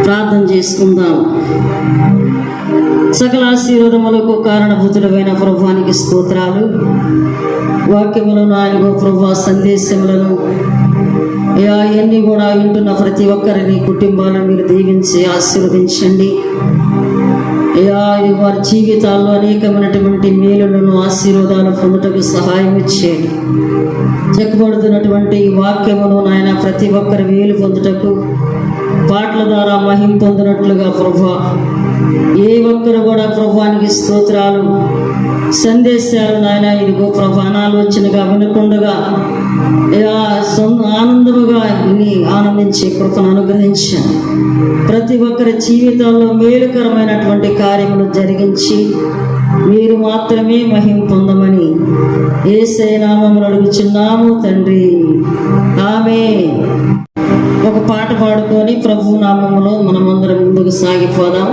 ప్రార్థన చేసుకుందాం. సకల ఆశీర్వాదములకు కారణభూతులైన ప్రభువానికి స్తోత్రాలు. వాక్యములను ఆయన ప్రభు సందేశములను అవన్నీ కూడా వింటున్న ప్రతి ఒక్కరిని కుటుంబాలను మీరు దీవించి ఆశీర్వదించండి. వారి జీవితాల్లో అనేకమైనటువంటి మేలులను ఆశీర్వాదాలు పొందుటకు సహాయం ఇచ్చేయండి. చెక్కబడుతున్నటువంటి వాక్యమును నాయన ప్రతి ఒక్కరి వేలు పొందుటకు పాటల ద్వారా మహిమ పొందినట్లుగా ప్రభువా, ఏ ఒక్కరు కూడా ప్రభువానికి స్తోత్రాలు సందేశాలు నాయన ఇదిగో ప్రభు అనాలోచనగా వినకుండగా ఆనందముగా విని ఆనందించే కృపను అనుగ్రహించండి. ప్రతి ఒక్కరి జీవితాల్లో మేలుకరమైనటువంటి కార్యములు జరిగించి మీరు మాత్రమే మహిమ పొందమని యేసయ్య నామములో అడుగుచున్నాము తండ్రి, ఆమేన్. ఒక పాట పాడుకొని ప్రభు నామములో మనమందరం ముందుకు సాగిపోదాం.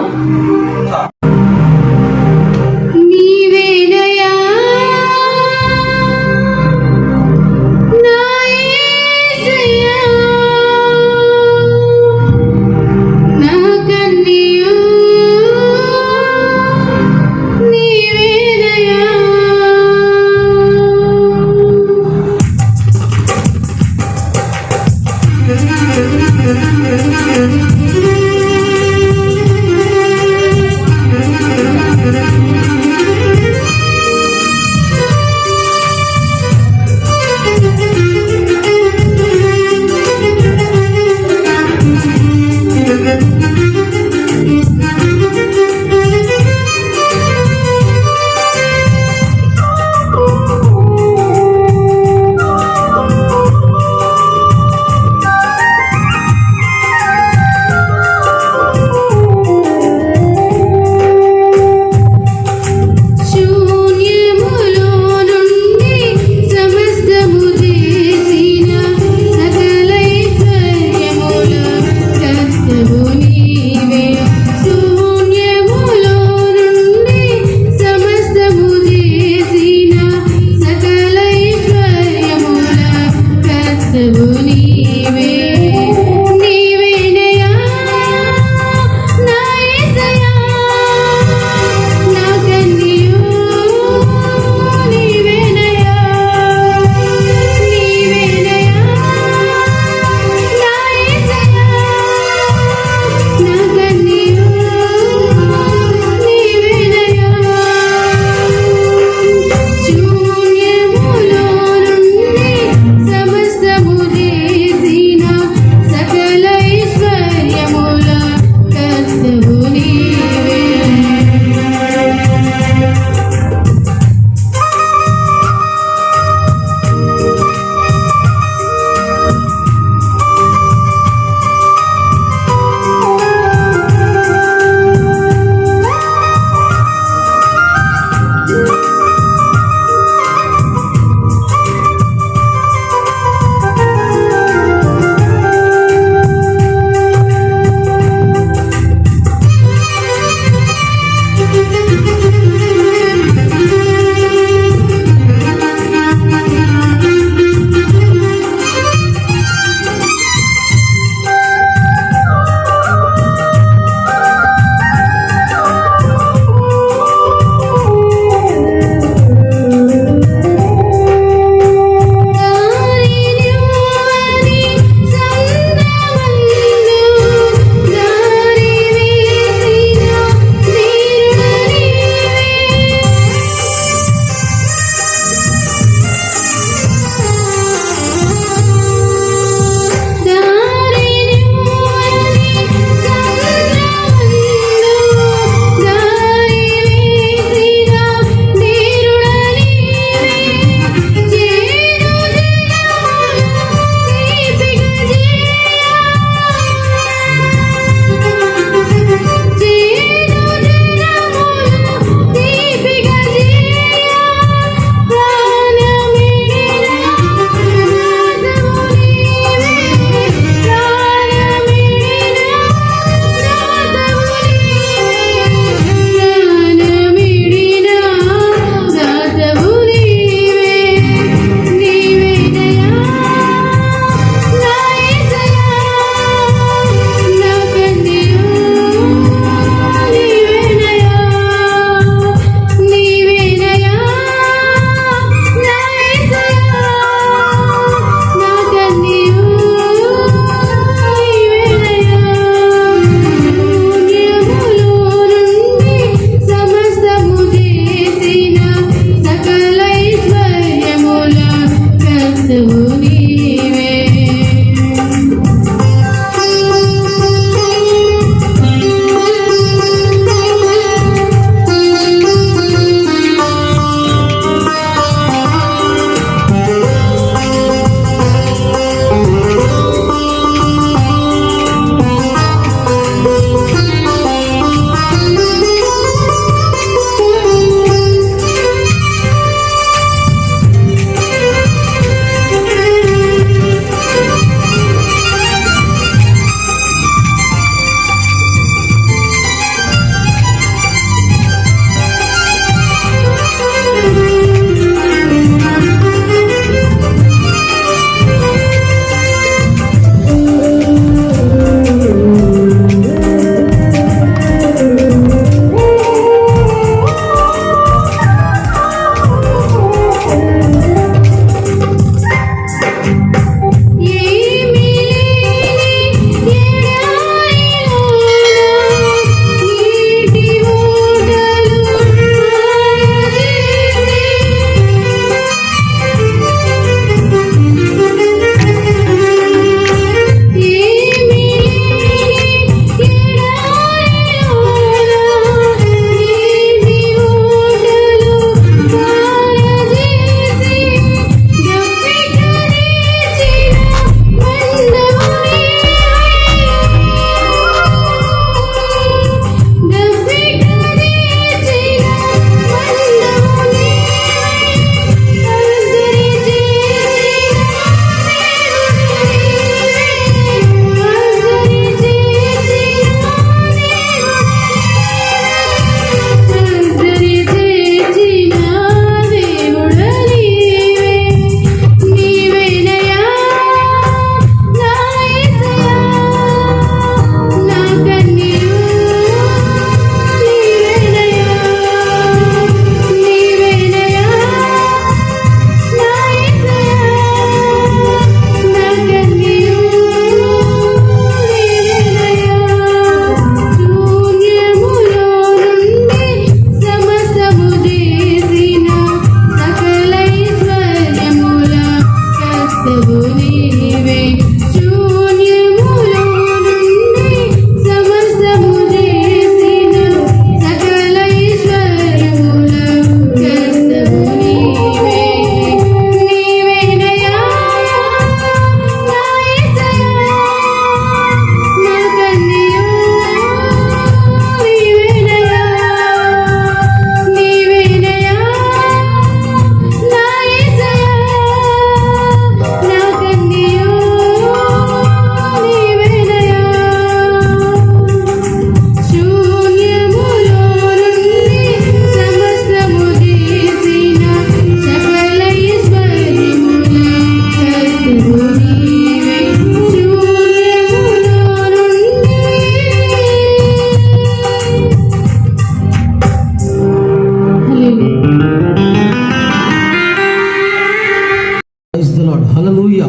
హల్లెలూయా.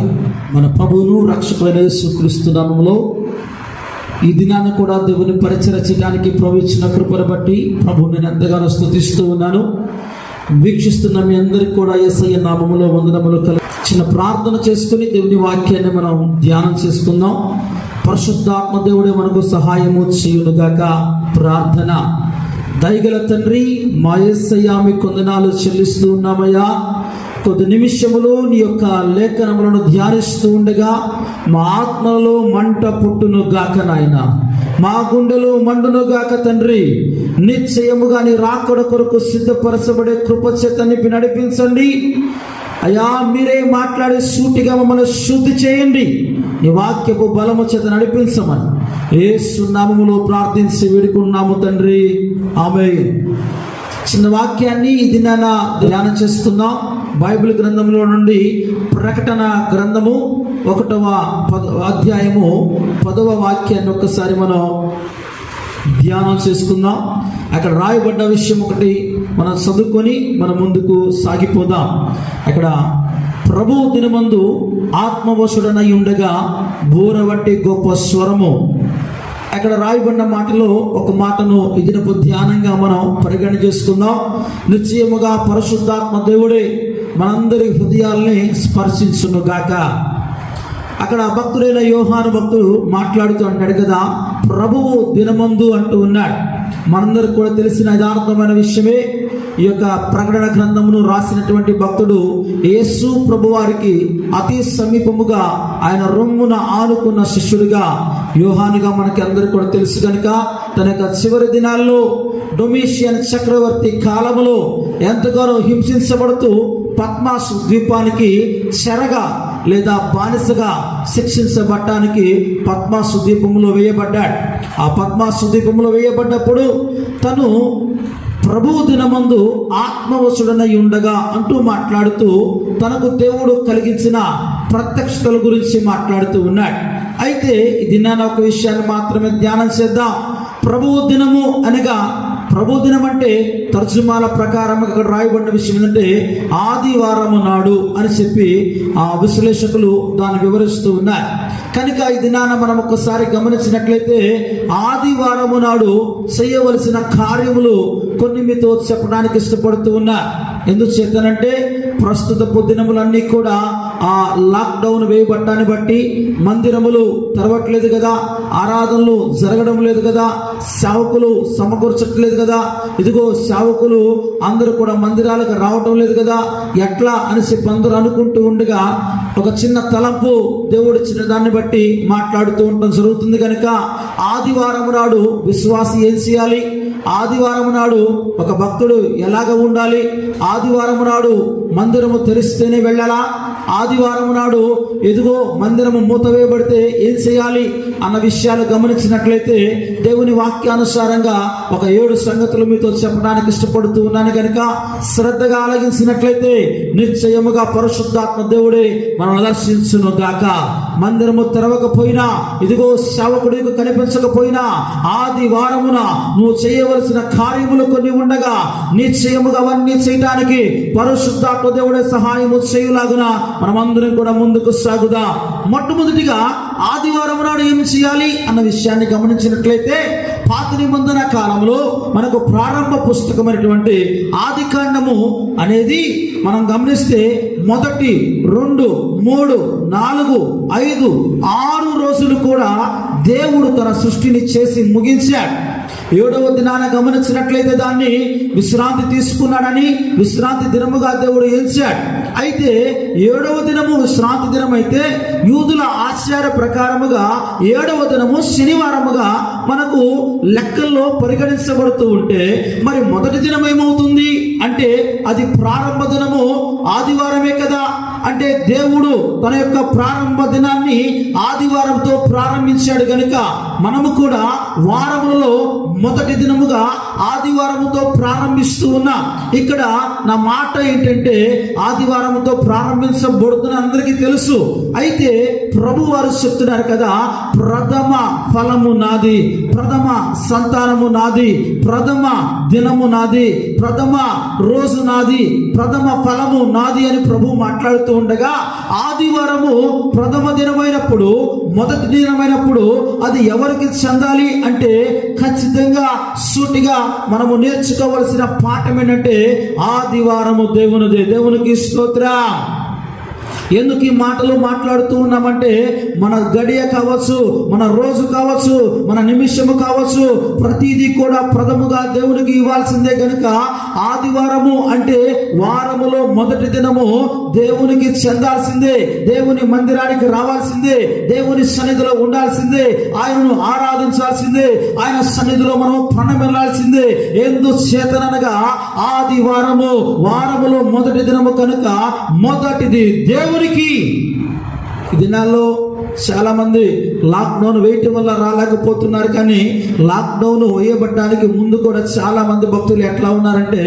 మన ప్రభువును రక్షకుడైన యేసుక్రీస్తు నామములో ఈ దినాన్ని కూడా దేవుని పరిచర్య చేయడానికి ప్రభు ఇచ్చిన కృపను బట్టి ప్రభువు నేను ఎంతగానో స్తుతిస్తూ ఉన్నాను. వీక్షిస్తున్న మీ అందరికీ కూడా యేసయ్య నామములో వందనములు చిన్న ప్రార్థన చేసుకుని దేవుని వాక్యాన్ని మనం ధ్యానం చేసుకుందాం. పరిశుద్ధాత్మ దేవుడే మనకు సహాయము చేయునుగాక. ప్రార్థన. దయగల తండ్రి, మా యేసయ్య మీకు వందనాలు చెల్లిస్తూ ఉన్నామయ్యా. కొద్ది నిమిషములు నీ యొక్క లేఖనములను ధ్యానిస్తూ ఉండగా మా ఆత్మలో మంట పుట్టును గాక నాయన, మా గుండెలో మండును గాక తండ్రి. నిశ్చయముగా నీ రాకడ కొరకు సిద్ధపరచబడే కృపచేత నింపి నడిపించండి అయ్యా. మీరే మాట్లాడే సూటిగా మమ్మల్ని శుద్ధి చేయండి. నీ వాక్యపు బలము చేత నడిపించమని యేసు నామములో ప్రార్థించి వేడుకున్నాము తండ్రి, ఆమేన్. చిన్న వాక్యాన్ని ఈ దినాన ధ్యానం చేసుకుందాం. బైబిల్ గ్రంథంలో నుండి ప్రకటన గ్రంథము 1వ అధ్యాయము 10వ వాక్యాన్ని ఒక్కసారి మనం ధ్యానం చేసుకుందాం. అక్కడ రాయబడ్డ విషయం ఒకటి మనం చదువుకొని మనం ముందుకు సాగిపోదాం. అక్కడ ప్రభు దినమందు ఆత్మవశుడనై ఉండగా బూర వంటి గొప్ప స్వరము. అక్కడ రాయబడిన మాటలో ఒక మాటను ఈ దినపు ధ్యానంగా మనం పరిగణ చేసుకుందాం. నిశ్చయముగా పరిశుద్ధాత్మ దేవుడే మనందరి హృదయాల్ని స్పర్శించును గాక. అక్కడ భక్తుడైన యోహాను భక్తుడు మాట్లాడుతూ అంటాడు కదా, ప్రభువు దినమందు అంటూ ఉన్నాడు. మనందరికి కూడా తెలిసిన యథార్థమైన విషయమే. ఈ యొక్క ప్రకటన గ్రంథమును రాసినటువంటి భక్తుడు యేసు ప్రభువారికి అతి సమీపముగా ఆయన రొమ్మున ఆనుకున్న శిష్యుడిగా యోహానుగా మనకి అందరికీ కూడా తెలుసు కనుక తన యొక్క చివరి దినాల్లో డొమిషియన్ చక్రవర్తి కాలములో ఎంతగానో హింసించబడుతూ పద్మాసు ద్వీపానికి చెరగా లేదా బానిసగా శిక్షించబడటానికి పద్మాసు ద్వీపంలో వేయబడ్డాడు. ఆ పద్మాసు ద్వీపంలో వేయబడ్డప్పుడు తను ప్రభువు దినమందు ఆత్మవశుడనై ఉండగా అంటూ మాట్లాడుతూ తనకు దేవుడు కలిగించిన ప్రత్యక్షతల గురించి మాట్లాడుతూ ఉన్నాడు. అయితే ఈ దినాన ఒక విషయాన్ని మాత్రమే ధ్యానం చేద్దాం. ప్రభువు దినము అనగా, ప్రభు దినం అంటే తర్జుమాల ప్రకారం అక్కడ రాయబడిన విషయం ఏంటంటే ఆదివారము నాడు అని చెప్పి ఆ విశ్లేషకులు దాన్ని వివరిస్తూ ఉన్నారు. కనుక ఈ దినాన మనం ఒక్కసారి గమనించినట్లయితే ఆదివారము నాడు చేయవలసిన కార్యములు కొన్ని మీతో చెప్పడానికి ఇష్టపడుతూ ఉన్నా. ఎందుకు చేద్దానంటే ప్రస్తుతపు దినములన్నీ కూడా ఆ లాక్డౌన్ వేయబట్టాన్ని బట్టి మందిరములు తెరవట్లేదు కదా, ఆరాధనలు జరగడం లేదు కదా, సేవకులు సమకూర్చట్లేదు కదా, ఇదిగో సేవకులు అందరూ కూడా మందిరాలకు రావటం లేదు కదా, ఎట్లా అనేసి అందరూ అనుకుంటూ ఉండగా ఒక చిన్న తలంపు దేవుడిచ్చిన దాన్ని బట్టి మాట్లాడుతూ ఉండడం జరుగుతుంది. కనుక ఆదివారం నాడు విశ్వాసి ఏం చేయాలి, ఆదివారం నాడు ఒక భక్తుడు ఎలాగ ఉండాలి, ఆదివారం నాడు మందిరము తెరిస్తేనే వెళ్ళాలా, ఆదివారం నాడు ఎదుగో మందిరము మూతవేయబడితే ఏం చేయాలి అన్న విషయాలు గమనించినట్లయితే దేవుని వాక్యానుసారంగా ఒక 7 సంగతులు మీతో చెప్పడానికి ఇష్టపడుతూ ఉన్నాను. కనుక శ్రద్ధగా ఆలగించినట్లయితే నిశ్చయముగా పరిశుద్ధాత్మ దేవుడే మనం దర్శించును గాక. మందిరము తెరవకపోయినా, ఇదిగో సేవకుడికి కనిపించకపోయినా ఆదివారమున నువ్వు చేయవలసిన కార్యములు కొన్ని ఉండగా నిశ్చయముగా అవన్నీ చేయడానికి పరిశుద్ధాత్మ దేవుడే సహాయము చేయులాగున మనమందరం కూడా ముందుకు సాగుదా. మొట్టమొదటిగా ఆదివారం నాడు ఏం చేయాలి అన్న విషయాన్ని గమనించినట్లయితే పాత నిబంధన కాలంలో మనకు ప్రారంభ పుస్తకమైనటువంటి ఆదికాండము అనేది మనం గమనిస్తే మొదటి 2, 3, 4, 5, 6 రోజులు కూడా దేవుడు తన సృష్టిని చేసి ముగించాడు. 7వ దినాన గమనించినట్లయితే దాన్ని విశ్రాంతి తీసుకున్నాడని విశ్రాంతి దినముగా దేవుడు ఎంచాడు. అయితే 7వ దినము విశ్రాంతి దినం అయితే యూదుల ఆచార ప్రకారముగా 7వ దినము శనివారముగా మనకు లెక్కల్లో పరిగణించబడుతూ ఉంటే మరి మొదటి దినం ఏమవుతుంది అంటే అది ప్రారంభ దినము ఆదివారమే కదా. అంటే దేవుడు తన యొక్క ప్రారంభ దినాన్ని ఆదివారంతో ప్రారంభించాడు కనుక మనము కూడా వారములలో మొదటి దినముగా ఆదివారముతో ప్రారంభిస్తూ ఉన్నాం. ఇక్కడ నా మాట ఏంటంటే ఆదివారముతో ప్రారంభించబడుతున్న అందరికీ తెలుసు. అయితే ప్రభు వారు చెప్తున్నారు కదా, ప్రథమ ఫలము నాది, ప్రథమ సంతానము నాది, ప్రథమ దినము నాది, ప్రథమ రోజు నాది, ప్రథమ ఫలము నాది అని ప్రభు మాట్లాడుతూ మాట్లాడుతూ ఉండగా, ఆదివారము ప్రథమ దినమైనప్పుడు, మొదటి దినమైనప్పుడు అది ఎవరికి చెందాలి అంటే ఖచ్చితంగా సూటిగా మనము నేర్చుకోవలసిన పాఠం ఏంటంటే ఆదివారము దేవునిదే. దేవునికి స్తోత్రం. ఎందుకు ఈ మాటలు మాట్లాడుతూ ఉన్నామంటే మన గడియ కావచ్చు, మన రోజు కావచ్చు, మన నిమిషము కావచ్చు, ప్రతిదీ కూడా ప్రథముగా దేవునికి ఇవ్వాల్సిందే. కనుక ఆదివారము అంటే వారములో మొదటి దినము దేవునికి చెందాల్సిందే, దేవుని మందిరానికి రావాల్సిందే, దేవుని సన్నిధిలో ఉండాల్సిందే, ఆయనను ఆరాధించాల్సిందే, ఆయన సన్నిధిలో మనం ప్రణమిల్లాల్సిందే. ఎందుచేతనగా ఆదివారము వారములో మొదటి దినము కనుక మొదటిది దేవునికి. ఈ దినాల్లో చాలా మంది లాక్డౌన్ వేయటం వల్ల రాలేకపోతున్నారు. కానీ లాక్డౌన్ వేయబడడానికి ముందు కూడా చాలా మంది భక్తులు ఎట్లా ఉన్నారంటే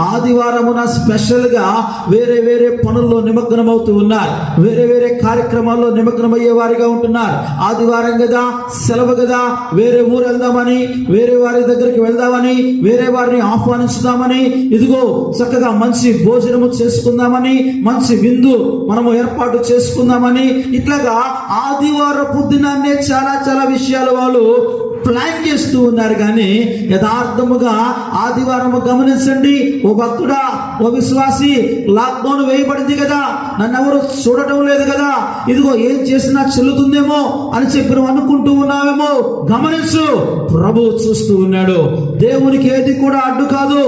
ఆదివారమున స్పెషల్ గా వేరే వేరే పనుల్లో నిమగ్నమవుతూ ఉన్నారు, వేరే వేరే కార్యక్రమాల్లో నిమగ్నమయ్యే వారిగా ఉంటున్నారు. ఆదివారం కదా, సెలవు కదా, వేరే ఊరు వెళ్దామని, వేరే వారి దగ్గరికి వెళ్దామని, వేరే వారిని ఆహ్వానించుదామని, ఇదిగో చక్కగా మంచి భోజనము చేసుకుందామని, మంచి విందు మనము ఏర్పాటు చేసుకుందామని, ఇట్లాగా ఆదివారపు దినాన్నే చాలా విషయాలు వాళ్ళు ప్లాన్ చేస్తూ ఉన్నారు. కానీ యథార్థముగా ఆదివారము గమనించండి, ఓ భక్తుడా, ఓ విశ్వాసి, లాక్డౌన్ వేయబడింది కదా, నన్ను ఎవరు చూడటం లేదు కదా, ఇదిగో ఏం చేసినా చెల్లుతుందేమో అని చెప్పి నువ్వు అనుకుంటూ ఉన్నావేమో, గమనించు, ప్రభువు చూస్తూ ఉన్నాడు. దేవునికి ఏది కూడా అడ్డు కాదు.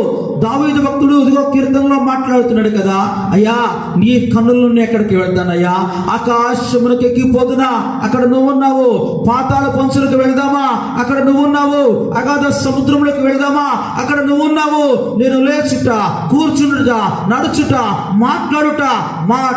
దావీదు భక్తుడు ఇదిగో కీర్తనలో మాట్లాడుతున్నాడు కదా, అయ్యా నీ కన్నుల నుండి ఎక్కడికి వెళ్తానయ్యా, ఆకాశమునకు ఎక్కిపోతున్నా, అక్కడ నువ్వు ఉన్నావు. పాతాళ పంచులకు వెళ్దామా, అక్కడ నువ్వు ఉన్నావు. అగాధ సముద్రంలోకి వెళ్దామా, అక్కడ నువ్వు ఉన్నావు. నేను లేచుట, కూర్చుండుట, నడుచుట, మాట్లాడుట, మాట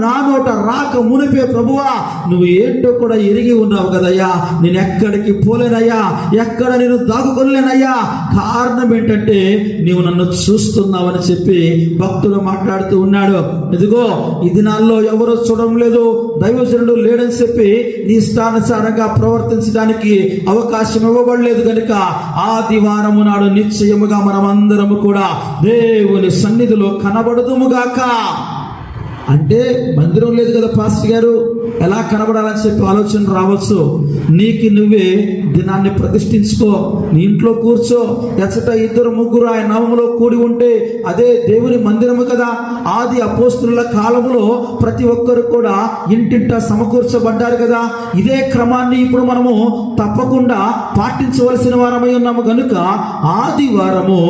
నా నోట రాక మునిపే ప్రభువా నువ్వు ఏంటో కూడా ఎరిగి ఉన్నావు కదయ్యా, నేను ఎక్కడికి పోలేనయ్యా, ఎక్కడ నేను దాగుకోలేనయ్యా. కారణం ఏంటంటే నీవు నన్ను చూస్తున్నావని చెప్పి భక్తులు మాట్లాడుతూ ఉన్నాడు. ఇదిగో ఈ దినాల్లో ఎవరు చూడడం లేదు, దైవజనుడు లేడని చెప్పి నీ ఇష్టానుసారంగా ప్రవర్తించడానికి అవకాశం ఇవ్వబడలేదు. కనుక ఆదివారము నాడు నిశ్చయముగా మనమందరము కూడా దేవుని సన్నిధిలో కనబడుదుముగాక. అంటే మందిరం లేదు కదా పాస్టర్ గారు, ఎలా కనబడాలని చెప్పి ఆలోచన రావచ్చు. నీకు నువ్వే దినాన్ని ప్రతిష్ఠించుకో, నీ ఇంట్లో కూర్చో. ఎచ్చట 2-3 ఆయన నామములో కూడి ఉంటే అదే దేవుని మందిరము కదా. ఆది అపోస్తుల కాలములో ప్రతి ఒక్కరు కూడా ఇంటింట సమకూర్చబడ్డారు కదా. ఇదే క్రమాన్ని ఇప్పుడు మనము తప్పకుండా పాటించవలసిన వారమై ఉన్నాము. కనుక ఆదివారము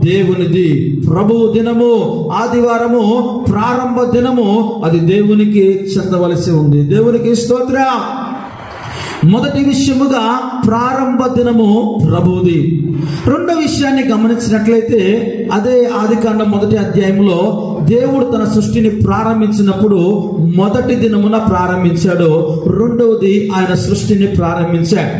దేవునిది, ప్రభువు దినము. ఆదివారము ప్రారంభ దినము, అది దేవునికి చెందవలసి ఉంది. దేవునికి స్తోత్రం. మొదటి విషయముగా ప్రారంభ దినము ప్రభువుది. రెండో విషయాన్ని గమనించినట్లయితే అదే ఆదికాండం 1వ అధ్యాయంలో దేవుడు తన సృష్టిని ప్రారంభించినప్పుడు మొదటి దినమున ప్రారంభించాడు, రెండవది ఆయన సృష్టిని ప్రారంభించాడు.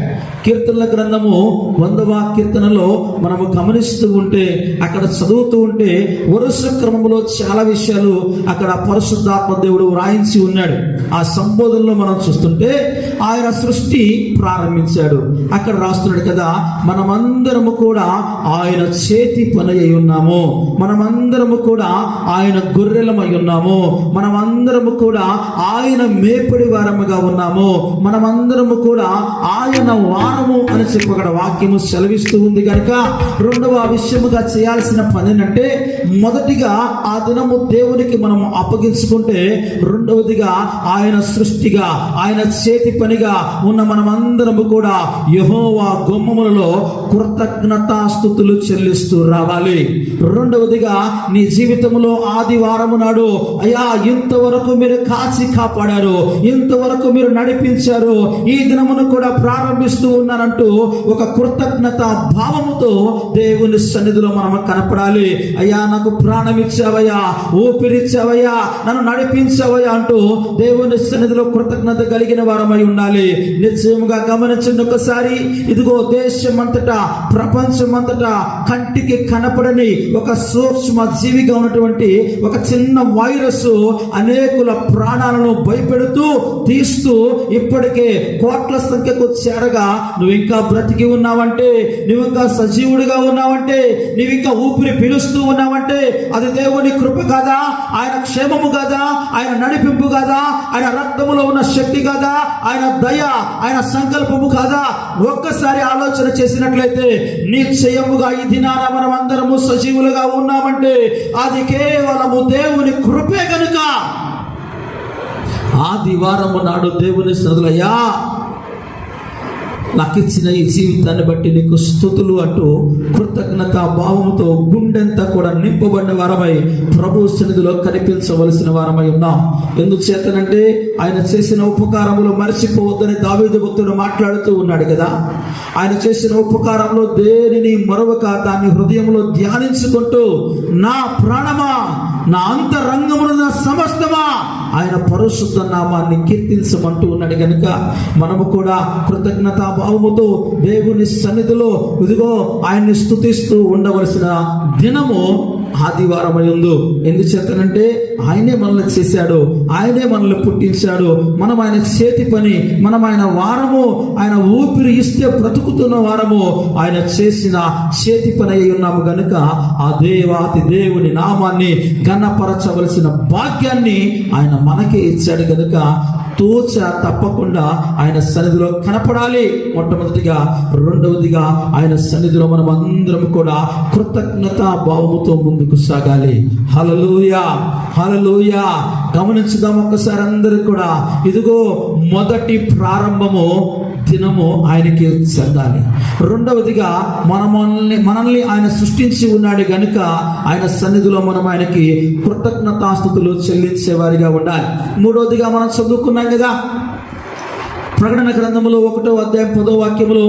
కీర్తనల గ్రంథము 100వ కీర్తనలో మనము గమనిస్తూ ఉంటే, అక్కడ చదువుతూ ఉంటే వరుస క్రమంలో చాలా విషయాలు అక్కడ పరిశుద్ధాత్మ దేవుడు వ్రాయించి ఉన్నాడు. ఆ సంబోధనలో మనం చూస్తుంటే ఆయన సృష్టి ప్రారంభించాడు. అక్కడ రాస్తున్నాడు కదా, మనమందరము కూడా ఆయన చేతి పని అయి ఉన్నాము, మనమందరము కూడా ఆయన గొర్రెలమై ఉన్నాము, మనమందరము కూడా ఆయన మేపడి వారముగా ఉన్నాము, మనమందరము కూడా ఆయన వారము అని చెప్పి అక్కడ వాక్యము సెలవిస్తూ ఉంది. కనుక రెండవ విషయముగా చేయాల్సిన పని ఏంటంటే, మొదటిగా ఆ దినము దేవునికి మనం అప్పగించుకుంటే, రెండవదిగా ఆయన సృష్టిగా, ఆయన చేతి పనిగా ఉన్న మనమందరము కూడా యెహోవా గుమ్మములలో కృతజ్ఞతాస్తుతులు చెల్లిస్తూ రావాలి. రెండవదిగా నీ జీవితంలో ఆదివారము నాడు, అయ్యా ఇంతవరకు మీరు కాచి కాపాడారు, ఇంతవరకు మీరు నడిపించారు, ఈ దినమును కూడా ప్రారంభిస్తూ ఉన్నానంటూ ఒక కృతజ్ఞత భావముతో దేవుని సన్నిధిలో మనం కనపడాలి. అయ్యా నాకు ప్రాణం ఇచ్చావయ్యా, ఊపిరిచ్చావయ్యా, నన్ను నడిపించావయ్యా అంటూ దేవుని సన్నిధిలో కృతజ్ఞత కలిగిన వారమై ఉండాలి. నిశ్చయముగా గమనించండి ఒకసారి, ఇదిగో దేశమంతటా, ప్రపంచమంతటా కంటికి కనపడని ఒక సూక్ష్మ జీవిగా ఉన్నటువంటి ఒక చిన్న వైరస్ అనేకుల ప్రాణాలను భయపెడుతూ తీస్తూ ఇప్పటికే కోట్ల సంఖ్యకు చేరగా నువ్వు ఇంకా బ్రతికి ఉన్నావంటే, నువ్వు ఇంకా సజీవుడిగా ఉన్నావంటే, నువ్వు ఇంకా ఊపిరి పీలుస్తూ ఉన్నావంటే అది దేవుని కృప కాదా? ఆయన క్షేమము కాదా? ఆయన నడిపింపు కాదా? ఆయన రక్తములో ఉన్న శక్తి కాదా? ఆయన దయ, ఆయన సంకల్పము కాదా? ఒక్కసారి ఆలోచన చేసినట్లయితే నిశ్చయముగా ఈ దినాన మనం అందరము సజీవులుగా ఉన్నామంటే అది కేవలము దేవుని కృపే కనుక. ఆదివారము నాడు దేవుని సదులయ్యా, నాకు ఇచ్చిన ఈ జీవితాన్ని బట్టి నీకు స్తుతులు అంటూ కృతజ్ఞత భావంతో గుండెంతా కూడా నింపబడిన వారమై ప్రభు సన్నిధిలో కనిపించవలసిన వారమై ఉన్నాం. ఎందుచేతనంటే ఆయన చేసిన ఉపకారములు మర్చిపోవద్దని దావీదు భక్తుడు మాట్లాడుతూ ఉన్నాడు కదా. ఆయన చేసిన ఉపకారంలో దేనిని మరొక దాన్ని హృదయంలో ధ్యానించుకుంటూ నా ప్రాణమా, నా అంతరంగమున నా సమస్తమా ఆయన పరిశుద్ధ నామాన్ని కీర్తించమంటూ ఉన్నాడు కనుక మనము కూడా కృతజ్ఞత భావముతో దేవుని సన్నిధిలో ఇదిగో ఆయన్ని స్తుతిస్తూ ఉండవలసిన దినము ఆదివారం అయ్యింది. ఎందుచేతనంటే ఆయనే మనల్ని చేశాడు, ఆయనే మనల్ని పుట్టించాడు. మనం ఆయన చేతి పని, మనం ఆయన వారము, ఆయన ఊపిరి ఇస్తే బ్రతుకుతున్న వారము, ఆయన చేసిన చేతి పని అయి ఉన్నాము గనుక ఆ దేవాతి దేవుని నామాన్ని ఘనపరచవలసిన భాగ్యాన్ని ఆయన మనకే ఇచ్చాడు గనుక తోచ తప్పకుండా ఆయన సన్నిధిలో కనపడాలి. మొట్టమొదటిగా. రెండవదిగా ఆయన సన్నిధిలో మనం అందరం కూడా కృతజ్ఞత భావముతో ముందుకు సాగాలి. హల్లెలూయా, హల్లెలూయా. గమనించుదాం ఒక్కసారి అందరూ కూడా. ఇదిగో మొదటి ప్రారంభము దినము ఆయనకి చెందాలి. రెండవదిగా మనల్ని ఆయన సృష్టించి ఉన్నాడు గనుక ఆయన సన్నిధిలో మనం ఆయనకి కృతజ్ఞతాస్తుతులు చెల్లించేవారిగా ఉండాలి. మూడవదిగా మనం చదువుకున్నాం కదా, ప్రకటన గ్రంథములో 1వ అధ్యాయం 10వ వాక్యములో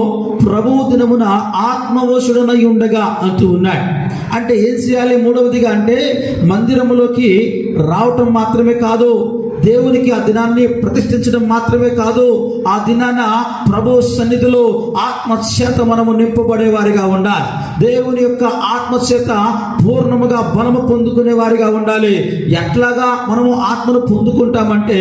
ప్రభువు దినమున ఆత్మవశుడనై ఉండగా అంటూ ఉన్నాడు. అంటే ఏం చేయాలి? మూడవదిగా అంటే మందిరములోకి రావటం మాత్రమే కాదు, దేవునికి ఆ దినాన్ని ప్రతిష్ఠించడం మాత్రమే కాదు, ఆ దినాన ప్రభు సన్నిధిలో ఆత్మచేత మనము నింపబడే వారిగా ఉండాలి. దేవుని యొక్క ఆత్మచేత పూర్ణముగా బలము పొందుకునే వారిగా ఉండాలి. ఎట్లాగా మనము ఆత్మను పొందుకుంటామంటే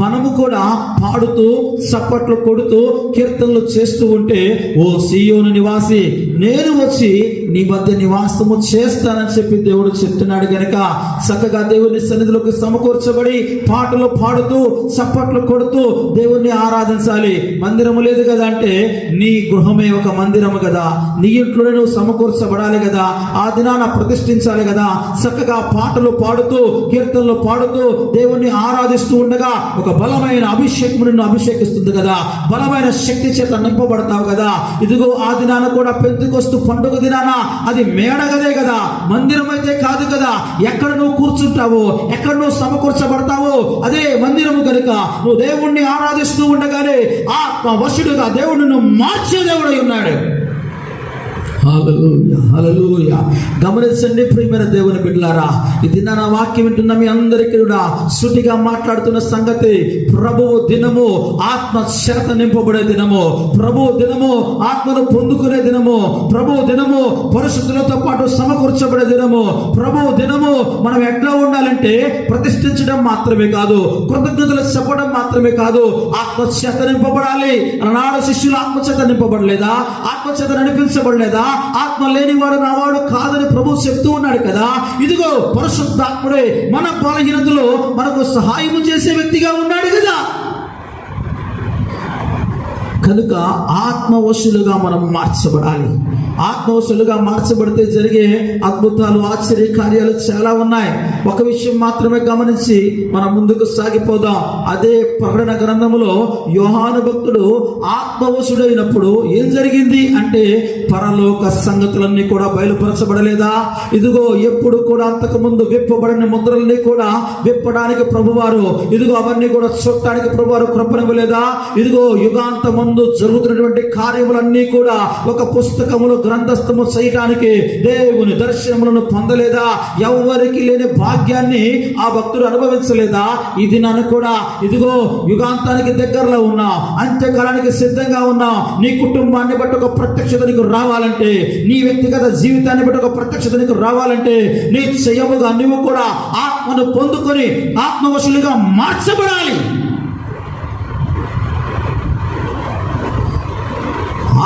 మనము కూడా పాడుతూ చప్పట్లు కొడుతూ కీర్తనలు చేస్తూ ఉంటే, ఓ సీయోను నివాసి, నేను వచ్చి నీ మధ్య నివాసము చేస్తానని చెప్పి దేవుడు చెప్తున్నాడు గనక చక్కగా దేవుని సన్నిధిలోకి సమకూర్చబడి పాటలు పాడుతూ చప్పట్లు కొడుతూ దేవుణ్ణి ఆరాధించాలి. మందిరము లేదు కదా అంటే నీ గృహమే ఒక మందిరము కదా, నీ ఇంట్లోనే నువ్వు సమకూర్చబడాలి కదా, ఆ దినాన ప్రతిష్ఠించాలి కదా. చక్కగా పాటలు పాడుతూ కీర్తనలు పాడుతూ దేవుణ్ణి ఆరాధిస్తూ ఉండగా ఒక బలమైన అభిషేకం నిన్ను అభిషేకిస్తుంది కదా, బలమైన శక్తి చేత నింపబడతావు కదా. ఇదిగో ఆ దినాన కూడా పెంతెకొస్తు పండుగ దినాన అది మేడగదే కదా, మందిరం అయితే కాదు కదా. ఎక్కడ నువ్వు కూర్చుంటావో, ఎక్కడ నువ్వు సమకూర్చబడతావో అదే మందిరము కనుక నువ్వు దేవుణ్ణి ఆరాధిస్తూ ఉండగానే ఆత్మ వశుడుగా దేవుడు నిన్ను మార్చే దేవుడై ఉన్నాడు. హల్లెలూయా, హల్లెలూయా. గమనించండి ప్రియమైన దేవుని బిడ్డలారా, ఇది నా వాక్యం వింటున్న మీ అందరికీ కూడా సుటిగా మాట్లాడుతున్న సంగతి, ప్రభువు దినము ఆత్మ చేత నింపబడే దినము, ప్రభువు దినము ఆత్మను పొందుకునే దినము, ప్రభువు దినము పరిశుద్ధులతో పాటు సమకూర్చబడే దినము, ప్రభువు దినము మనం ఎట్లా ఉండాలంటే ప్రతిష్ఠించడం మాత్రమే కాదు, కృతజ్ఞతలు చెప్పడం మాత్రమే కాదు, ఆత్మ చేత నింపబడాలి. నాడు శిష్యులు ఆత్మచేత నింపబడలేదా? ఆత్మచేత నడిపించబడలేదా? ఆత్మ లేనివాడు నావాడు కాదని ప్రభు చెప్తూ ఉన్నాడు కదా. ఇదిగో పరిశుద్ధాత్ముడే మన బలహీనతలో మనకు సహాయం చేసే వ్యక్తిగా ఉన్నాడు కదా. కనుక ఆత్మవశులుగా మనం మార్చబడాలి. ఆత్మవశులుగా మార్చబడితే జరిగే అద్భుతాలు, ఆశ్చర్య కార్యాలు చాలా ఉన్నాయి. ఒక విషయం మాత్రమే గమనించి మనం ముందుకు సాగిపోదాం. అదే ప్రకటన గ్రంథములో యోహాను భక్తుడు ఆత్మవశుడైనప్పుడు ఏం జరిగింది అంటే పరలోక సంగతులన్నీ కూడా బయలుపరచబడలేదా? ఇదిగో ఎప్పుడు కూడా అంతకు ముందు విప్పబడిన ముద్రలన్నీ కూడా విప్పడానికి ప్రభువారు ఇదిగో అవన్నీ కూడా చూడటానికి ప్రభువారు కృపనివ్వలేదా? ఇదిగో యుగాంతమందు జరుగుతున్నటువంటి కార్యములన్నీ కూడా ఒక పుస్తకములో గ్రంథస్థము చేయటానికి దేవుని దర్శనములను పొందలేదా? ఎవరికి లేని భాగ్యాన్ని ఆ భక్తుడు అనుభవించలేదా? ఈ దినాన్ని కూడా ఇదిగో యుగాంతానికి దగ్గరలో ఉన్నా, అంత్యకాలానికి సిద్ధంగా ఉన్నా, నీ కుటుంబాన్ని బట్టి ఒక ప్రత్యక్షత నీకు రావాలంటే, నీ వ్యక్తిగత జీవితాన్ని బట్టి ఒక ప్రత్యక్షత నీకు రావాలంటే నిశ్చయముగా నువ్వు కూడా ఆత్మను పొందుకొని ఆత్మవశులుగా మార్చబడాలి.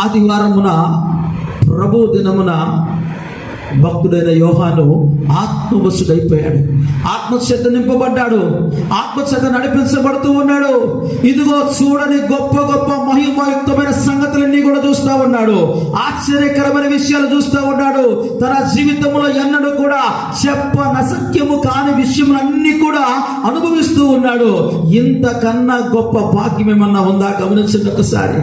ఆదివారమున ప్రభు దినమున భక్తుడైన యోహాను ఆత్మవశుడైపోయాడు, ఆత్మచేత నింపబడ్డాడు, ఆత్మచేత నడిపించబడుతూ ఉన్నాడు. ఇదిగో చూడని గొప్ప గొప్ప మహిమయుక్తమైన సంగతులన్నీ కూడా చూస్తూ ఉన్నాడు, ఆశ్చర్యకరమైన విషయాలు చూస్తూ ఉన్నాడు. తన జీవితంలో ఎన్నడూ కూడా చెప్పనసక్యము కాని విషయములన్నీ కూడా అనుభవిస్తూ ఉన్నాడు. ఇంతకన్నా గొప్ప భాగ్యం ఏమన్నా ఉందా? గమనించండి ఒకసారి.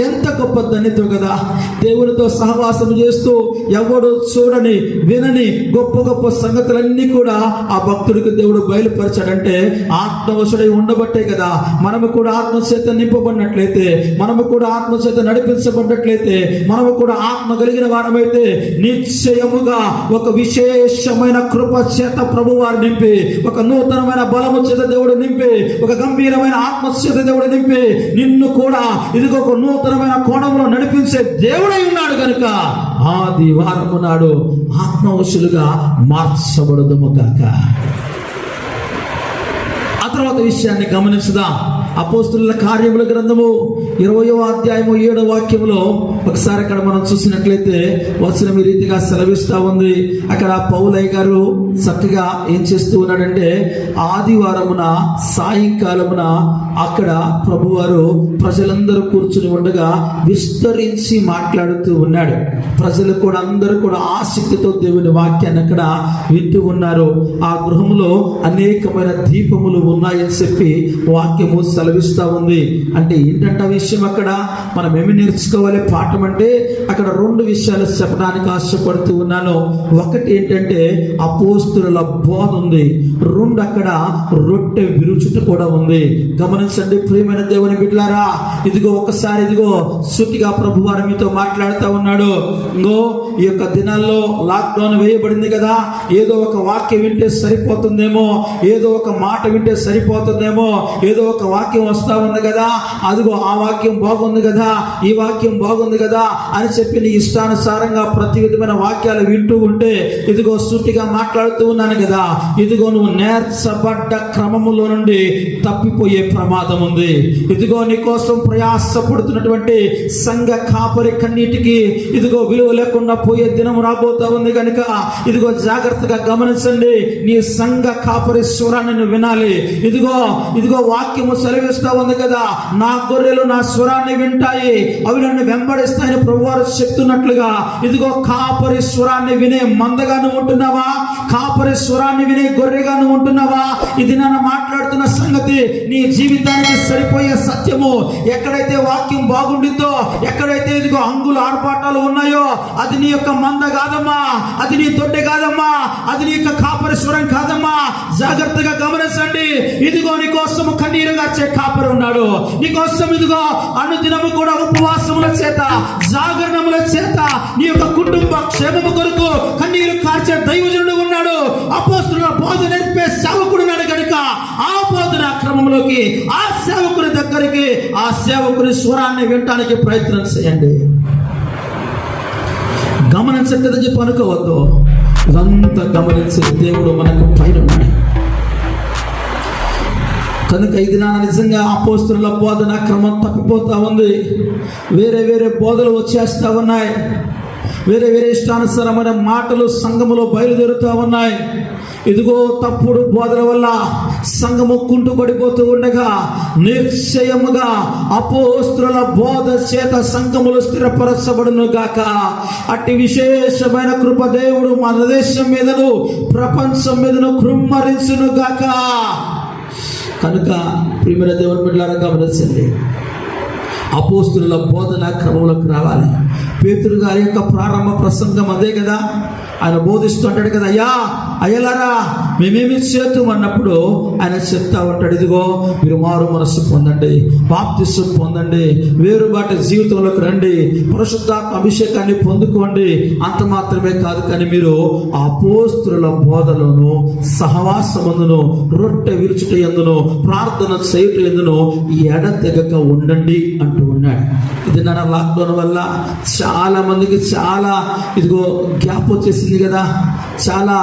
ఎంత గొప్ప ధన్యత కదా! దేవునితో సహవాసం చేస్తూ ఎవడు చూడని వినని గొప్ప గొప్ప సంగతులన్నీ కూడా ఆ భక్తుడికి దేవుడు బయలుపరిచాడంటే ఆత్మవశుడై ఉండబట్టే కదా. మనము కూడా ఆత్మచేత నింపబడినట్లయితే, మనము కూడా ఆత్మచేత నడిపించబడినట్లయితే, మనము కూడా ఆత్మ కలిగిన వారమైతే నిశ్చయముగా ఒక విశేషమైన కృప చేత ప్రభు వారు నింపి, ఒక నూతనమైన బలము చేత దేవుడు నింపి, ఒక గంభీరమైన ఆత్మ చేత దేవుడు నింపి నిన్ను కూడా ఇదిగో ఒక నూతనమైన కోణంలో నడిపించే దేవుడై ఉన్నాడు కనుక ఆదివారము నాడు ఆత్మవశులుగా మార్చబడదుము కాక. ఆ తర్వాత విషయాన్ని గమనించుదాం. అపోస్తుల కార్యముల గ్రంథము 20వ అధ్యాయము 7వ వాక్యములో ఒకసారి అక్కడ మనం చూసినట్లయితే వచనం ఈ రీతిగా సెలవిస్తా ఉంది. అక్కడ పౌలయ్య గారు చక్కగా ఏం చేస్తూ ఉన్నాడంటే, ఆదివారమున సాయంకాలమున అక్కడ ప్రభువారు ప్రజలందరూ కూర్చుని ఉండగా విస్తరించి మాట్లాడుతూ ఉన్నాడు. ప్రజలు కూడా అందరూ కూడా ఆసక్తితో దేవుని వాక్యాన్ని అక్కడ వింటూ ఉన్నారు. ఆ గృహంలో అనేకమైన దీపములు ఉన్నాయని చెప్పి వాక్యము సెలవిస్తా ఉంది. అంటే ఏంటంటే విషయం అక్కడ మనం ఏమి నేర్చుకోవాలి పాఠం అంటే, అక్కడ 2 విషయాలు చెప్పడానికి ఆశపడుతూ ఉన్నాను. ఒకటి ఏంటంటే అపోస్తుల బోధ ఉంది, 2 అక్కడ రొట్టె విరుచుట కూడా ఉంది. గమనించండి ప్రియమైన దేవుని బిడ్డలారా, ఇదిగో ఒకసారి ఇదిగో సూటిగా ప్రభు వారు మీతో మాట్లాడుతూ ఉన్నాడు. ఇంకో ఈ యొక్క దినాల్లో లాక్డౌన్ వేయబడింది కదా, ఏదో ఒక వాక్యం వింటే సరిపోతుందేమో, ఏదో ఒక మాట వింటే సరిపోతుందేమో, ఏదో ఒక వాక్యం వస్తా ఉంది కదా, అదిగో ఆ వాక్యం బాగుంది కదా, ఈ వాక్యం బాగుంది కదా అని చెప్పి నీ ఇష్టానుసారంగా ప్రతి విధమైన వాక్యాలు వింటూ ఉంటే ఇదిగో సూటిగా మాట్లాడుతూ ఉన్నాను కదా, ఇదిగో నువ్వు నేర్చబడ్డ క్రమములో నుండి తప్పిపోయే ప్రమాదం ఉంది. ఇదిగో నీ కోసం ప్రయాసపడుతున్నటువంటి సంఘ కాపరి కన్నీటికి ఇదిగో విలువ లేకుండా పోయే దినం రాబోతా ఉంది కనుక ఇదిగో జాగ్రత్తగా గమనించండి. నీ సంఘ కాపరి స్వరాన్ని నువ్వు వినాలి. ఇదిగో ఇదిగో వాక్యము సెలవిస్తా ఉంది కదా, నా గొర్రెలు నా స్వరాన్ని వింటాయి, అవి నన్ను వెంబడిస్తాయని ప్రభువారు చెప్తున్నట్లుగా ఇదిగో కాపరి స్వరాన్ని వినే మందగా నువ్వు ఉంటున్నావా? కాపరి స్వరాన్ని వినే గొర్రెగా నువ్వు ఉంటున్నావా? ఇది నన్ను మాట్లాడుతున్న సంగతి నీ జీవితానికి సరిపోయే సత్యము. ఎక్కడైతే వాక్యం బాగుండిందో, ఎక్కడైతే ఇదిగో హంగులు ఆర్పాటాలు ఉన్నాయో అది నీ యొక్క మంద కాదమ్మా, అది నీ తొట్టె కాదమ్మా, అది నీ యొక్క కాపరి స్వరం కాదమ్మా. జాగ్రత్తగా గమనించండి. ఇదిగో నీ కోసం కన్నీరుగా కాపరి ఉన్నాడు. నీ కోసం ఇదిగో అనుదినము కూడా ఉపవాసముల చేత జాగరణముల చేత నీ యొక్క కుటుంబ క్షేమము కొరకు కన్నీరు కార్చే దైవజనుడు ఉన్నాడు. అపోస్తుల బోధ నేర్పే సేవకుడు ఉన్నాడు కనుక ఆ బోధన క్రమంలోకి ఆ సేవకుని దగ్గరికి ఆ సేవకుని స్వరాన్ని వినటానికి ప్రయత్నం చేయండి. గమనించట్లేదని చెప్పి అనుకోవద్దు. ఇదంతా గమనించే దేవుడు మనకు పైన ఉన్నాడు కనుక ఇది నా నిజంగా అపోస్తుల బోధన క్రమం తప్పిపోతా ఉంది. వేరే వేరే బోధలు వచ్చేస్తా ఉన్నాయి, వేరే వేరే ఇష్టానుసారమైన మాటలు సంఘములో బయలుదేరుతూ ఉన్నాయి. ఇదిగో తప్పుడు బోధల వల్ల సంఘము కుంటుపడిపోతూ ఉండగా నిశ్చయముగా అపోస్తుల బోధ చేత సంఘములు స్థిరపరచబడును గాక. అట్టి విశేషమైన కృప దేవుడు మన దేశం మీదను ప్రపంచం మీదను కృమ్మరించును గాక. కనుక ప్రియమైన దేవుని బిడ్డలారా గమనించండి, అపోస్తుల బోధన క్రమంలోకి రావాలి. పేతురు గారి యొక్క ప్రారంభ ప్రసంగం అదే కదా, ఆయన బోధిస్తూ అంటాడు కదా, అయ్యలారా మేమేమి చేద్దాం అన్నప్పుడు ఆయన చెప్తా ఉంటాడు, ఇదిగో మీరు మారు మనస్సు పొందండి, బాప్తిసం పొందండి, వేరుబాటు జీవితంలోకి రండి, పరిశుద్ధాత్మ అభిషేకాన్ని పొందుకోండి. అంత మాత్రమే కాదు, కానీ మీరు అపోస్తుల బోధలోను సహవాసమందును రొట్టె విరుచుట యందును ప్రార్థన చేయుట యందును ఎడతెగక ఉండండి అంటూ ఉన్నాడు. ఇది నా లాక్డౌన్ వల్ల చాలా మందికి చాలా ఇదిగో గ్యాప్ వచ్చేసింది కదా. చాలా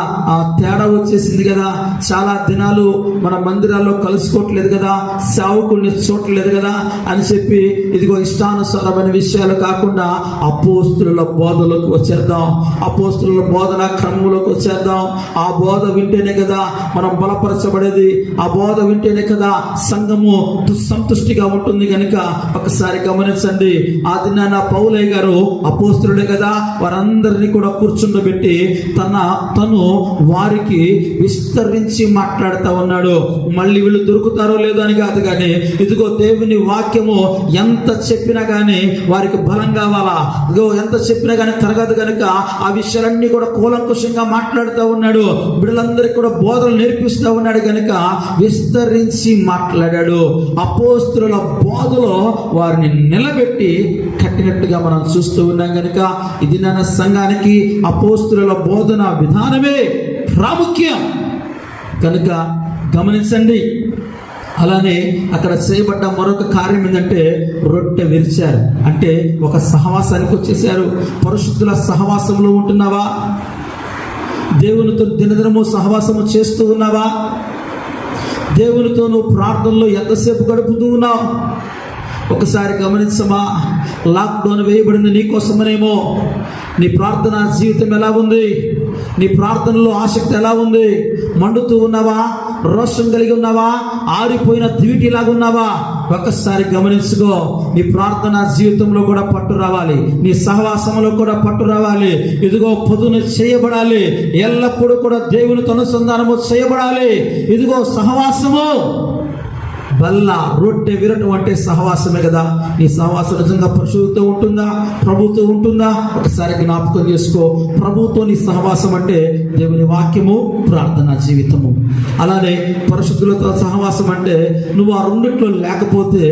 తేడా వచ్చేసింది కదా, చాలా దినాలు మన మందిరాల్లో కలుసుకోవట్లేదు కదా, సేవకుల్ని చూడట్లేదు కదా అని చెప్పి ఇదిగో ఇష్టానుసారమైన విషయాలు కాకుండా అపోస్తుల బోధలోకి వచ్చేద్దాం, అపోస్తుల బోధన క్రమంలోకి వచ్చేద్దాం. ఆ బోధ వింటేనే కదా మనం బలపరచబడేది, ఆ బోధ వింటేనే కదా సంఘము సంతుష్టిగా ఉంటుంది. కనుక ఒకసారి గమనించండి, ఆ దినాన పౌలయ్య గారు అపోస్తులుడే కదా, వారందరినీ కూడా కూర్చుండబెట్టి తను వారికి విస్తరించి మాట్లాడుతూ ఉన్నాడు. మళ్ళీ వీళ్ళు దొరుకుతారో లేదో అని కాదు, కానీ ఇదిగో దేవుని వాక్యము ఎంత చెప్పినా కానీ వారికి బలం కావాలా, ఇదిగో ఎంత చెప్పినా కానీ తరగదు. కనుక ఆ విషయాలన్నీ కూడా కూలంకుషంగా మాట్లాడుతూ ఉన్నాడు, వీళ్ళందరికీ కూడా బోధనలు నేర్పిస్తూ ఉన్నాడు. కనుక విస్తరించి మాట్లాడాడు. అపోస్తుల బోధలో వారిని నిలబెట్టి కట్టినట్టుగా మనం చూస్తూ ఉన్నాం. కనుక ఇది నా సంఘానికి అపోస్తుల బోధన విధానమే ప్రాముఖ్యం. కనుక గమనించండి. అలానే అక్కడ చేయబడ్డ మరొక కార్యం ఏంటంటే రొట్టె విరిచారు. అంటే ఒక సహవాసానికి వచ్చేసారు. పరిశుద్ధుల సహవాసంలో ఉంటున్నావా? దేవునితో దినదినము సహవాసము చేస్తూ ఉన్నావా? దేవునితో నువ్వు ప్రార్థనలో ఎంతసేపు గడుపుతూ ఉన్నావు? ఒకసారి గమనించమా. లాక్డౌన్ వేయబడింది నీకోసమనేమో. నీ ప్రార్థన జీవితం ఎలా ఉంది? నీ ప్రార్థనలో ఆసక్తి ఎలా ఉంది? మండుతూ ఉన్నావా? రోషం కలిగి ఉన్నావా? ఆరిపోయిన దివిటిలాగా ఉన్నావా? ఒక్కసారి గమనించుకో. నీ ప్రార్థన జీవితంలో కూడా పట్టు రావాలి, నీ సహవాసంలో కూడా పట్టు రావాలి. ఇదిగో పొదును చేయబడాలి, ఎల్లప్పుడూ కూడా దేవునితో అనుసంధానము చేయబడాలి. ఇదిగో సహవాసము బల్ల రొట్టె విరటం అంటే సహవాసమే కదా. నీ సహవాసం నిజంగా పరిశుద్ధతో ఉంటుందా? ప్రభుతో ఉంటుందా? ఒకసారి జ్ఞాపకం చేసుకో. ప్రభుతో నీ సహవాసం అంటే దేవుని వాక్యము, ప్రార్థనా జీవితము. అలానే పరిశుద్ధులతో సహవాసం అంటే నువ్వు ఆ రెండిట్లో లేకపోతే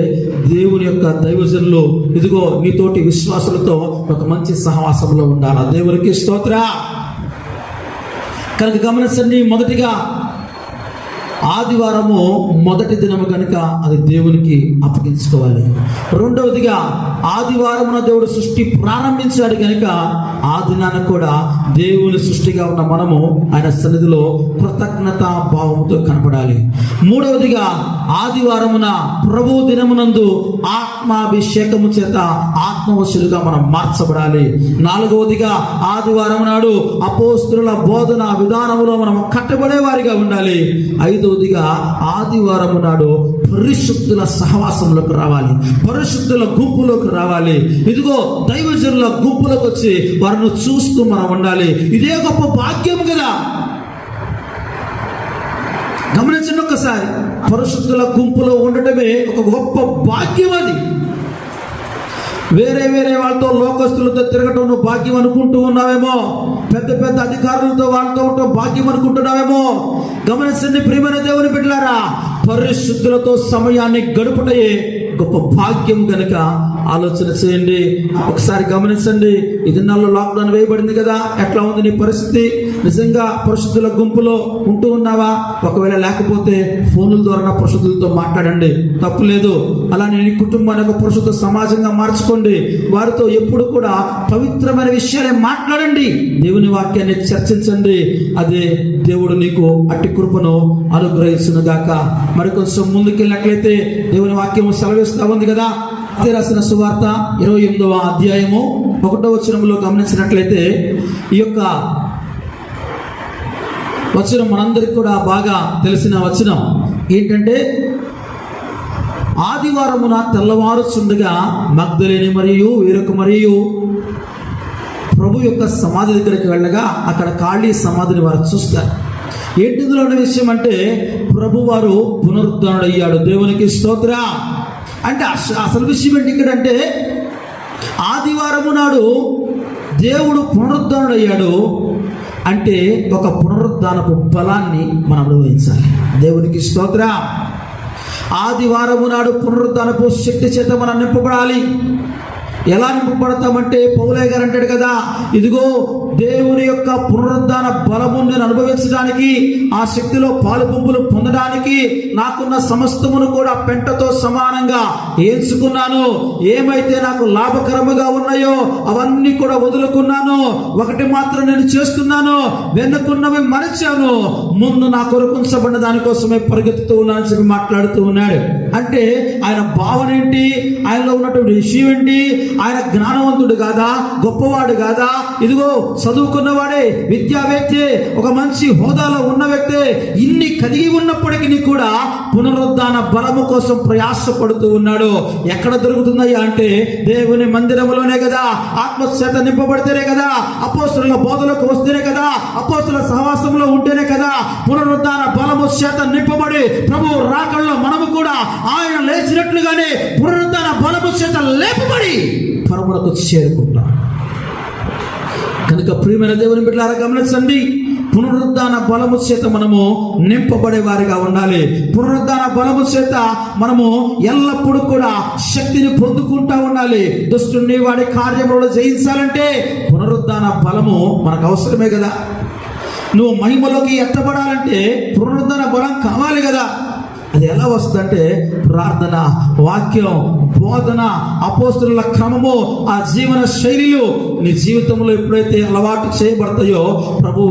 దేవుని యొక్క దైవజనులు ఇదిగో నీతోటి విశ్వాసులతో ఒక మంచి సహవాసంలో ఉండాలి. దేవునికి స్తోత్ర. కనుక గమనించండి, మొదటిగా ఆదివారము మొదటి దినము కనుక అది దేవునికి అప్పగించుకోవాలి. రెండవదిగా ఆదివారమున దేవుడు సృష్టి ప్రారంభించాడు కనుక ఆ దినాన్ని కూడా దేవుని సృష్టిగా ఉన్న మనము ఆయన సన్నిధిలో కృతజ్ఞతా భావముతో కనపడాలి. మూడవదిగా ఆదివారమున ప్రభు దినమునందు ఆత్మాభిషేకము చేత ఆత్మవశులుగా మనం మార్చబడాలి. నాలుగవదిగా ఆదివారం నాడు అపోస్తుల బోధన విధానములో మనం కట్టబడే వారిగా ఉండాలి. ఐదవదిగా ఆదివారము నాడు పరిశుద్ధుల సహవాసంలోకి రావాలి, పరిశుద్ధుల గుంపులోకి రావాలి. ఇదిగో దైవజనుల గుంపులోకి వచ్చి వారిని చూస్తూ మనం ఉండాలి. ఇదే గొప్ప భాగ్యం కదా. గమనించండి ఒక్కసారి, పరిశుద్ధుల గుంపులో ఉండటమే ఒక గొప్ప భాగ్యం. అది వేరే వాళ్ళతో లోకస్తులతో తిరగటం నువ్వు భాగ్యం అనుకుంటూ ఉన్నావేమో, పెద్ద పెద్ద అధికారులతో వాళ్ళతో ఉండటం భాగ్యం అనుకుంటున్నావేమో. గమనించండి ప్రియమైన దేవుని బిడ్డలారా, పరిశుద్ధులతో సమయాన్ని గడుపుటయే గొప్ప భాగ్యం. కనుక ఆలోచన చేయండి. ఒకసారి గమనించండి, ఈ దినాల్లో లాక్డౌన్ వేయబడింది కదా, ఎట్లా ఉంది నీ పరిస్థితి? నిజంగా పరిశుద్ధుల గుంపులో ఉంటూ ఉన్నావా? ఒకవేళ లేకపోతే ఫోన్ల ద్వారా పరిశుద్ధులతో మాట్లాడండి, తప్పు లేదు. అలానే నీ కుటుంబాన్ని ఒక పరిశుద్ధ సమాజంగా మార్చుకోండి. వారితో ఎప్పుడు కూడా పవిత్రమైన విషయాలే మాట్లాడండి, దేవుని వాక్యాన్ని చర్చించండి. అదే దేవుడు నీకు అట్టి కృపను అనుగ్రహించును గాక. మరి కొంచెం ముందుకెళ్ళినట్లయితే దేవుని వాక్యము సెలవిస్తా ఉంది కదా. మత్తయి రాసిన సువార్త 28వ అధ్యాయము 1వ వచనంలో గమనించినట్లయితే ఈ యొక్క వచనం మనందరికి కూడా బాగా తెలిసిన వచనం ఏంటంటే, ఆదివారమున తెల్లవారుచుండగా మగ్దలేని మరియు వేరొక మరియు ప్రభు యొక్క సమాధి దగ్గరికి వెళ్ళగా అక్కడ ఖాళీ సమాధిని వారు చూస్తారు. ఏంటిందులో ఉన్న విషయం అంటే, ప్రభు వారు పునరుద్ధరణయ్యాడు. దేవునికి స్తోత్ర. అంటే అసలు విషయం ఏంటి ఇక్కడంటే, ఆదివారము నాడు దేవుడు పునరుద్ధరణయ్యాడు అంటే ఒక పునరుద్ధానపు బలాన్ని మనం అనుభవించాలి. దేవునికి స్తోత్ర. ఆదివారము నాడు పునరుద్ధానపు శక్తి చేత మనం నింపబడాలి. ఎలా నింపబడతామంటే పౌలయ్య గారు అంటాడు కదా, ఇదిగో దేవుని యొక్క పునరుద్ధాన బలము నేను అనుభవించడానికి, ఆ శక్తిలో పాలు పంపులు పొందడానికి నాకున్న సమస్తమును కూడా పెంటతో సమానంగా ఎంచుకున్నాను. ఏమైతే నాకు లాభకరముగా ఉన్నాయో అవన్నీ కూడా వదులుకున్నాను. ఒకటి మాత్రం నేను చేస్తున్నాను, వెనుకున్నవి మరచాను, ముందు నా కొరకు ఉంచబడిన దానికోసమే పరిగెత్తుతూ ఉన్నానని చెప్పి మాట్లాడుతూ ఉన్నాడు. అంటే ఆయన భావన ఏంటి, ఆయనలో ఉన్నటువంటి విషయం ఏంటి? ఆయన జ్ఞానవంతుడు కాదా, గొప్పవాడు కాదా? ఇదిగో చదువుకున్నవాడే, విద్యావేత్తే, ఒక మంచి హోదాలో ఉన్న వ్యక్తే, ఇన్ని కలిగి ఉన్నప్పటికీ కూడా పునరుద్ధాన బలము కోసం ప్రయాసపడుతూ ఉన్నాడు. ఎక్కడ దొరుకుతుందయ్యా అంటే దేవుని మందిరంలోనే కదా, ఆత్మచేత నింపబడితేనే కదా, అపోస్తుల బోధలకు వస్తేనే కదా, అపోస్తుల సహవాసంలో ఉంటేనే కదా పునరుద్ధాన బలము చేత నింపబడి ప్రభు రాకల్లో మనము కూడా ఆయన లేచినట్లుగానే పునరుద్ధాన బలము చేత లేపబడి పరములకు చేరుకుంటాం. కనుక ప్రియమైన దేవుని బిడ్డలారా గమనించండి, పునరుద్ధాన బలము చేత మనము నింపబడే వారిగా ఉండాలి. పునరుద్ధాన బలము చేత మనము ఎల్లప్పుడూ కూడా శక్తిని పొందుకుంటా ఉండాలి. దుష్టుని వాడి కార్యములను జయించాలంటే పునరుద్ధాన బలము మనకు అవసరమే కదా. నువ్వు మహిమలోకి ఎత్తబడాలంటే పునరుద్ధాన బలం కావాలి కదా. అది ఎలా వస్తుందంటే ప్రార్థన, వాక్యం, బోధన, అపోస్తుల క్రమము, ఆ జీవన శైలిలు నీ జీవితంలో ఎప్పుడైతే అలవాటు చేయబడతాయో ప్రభువు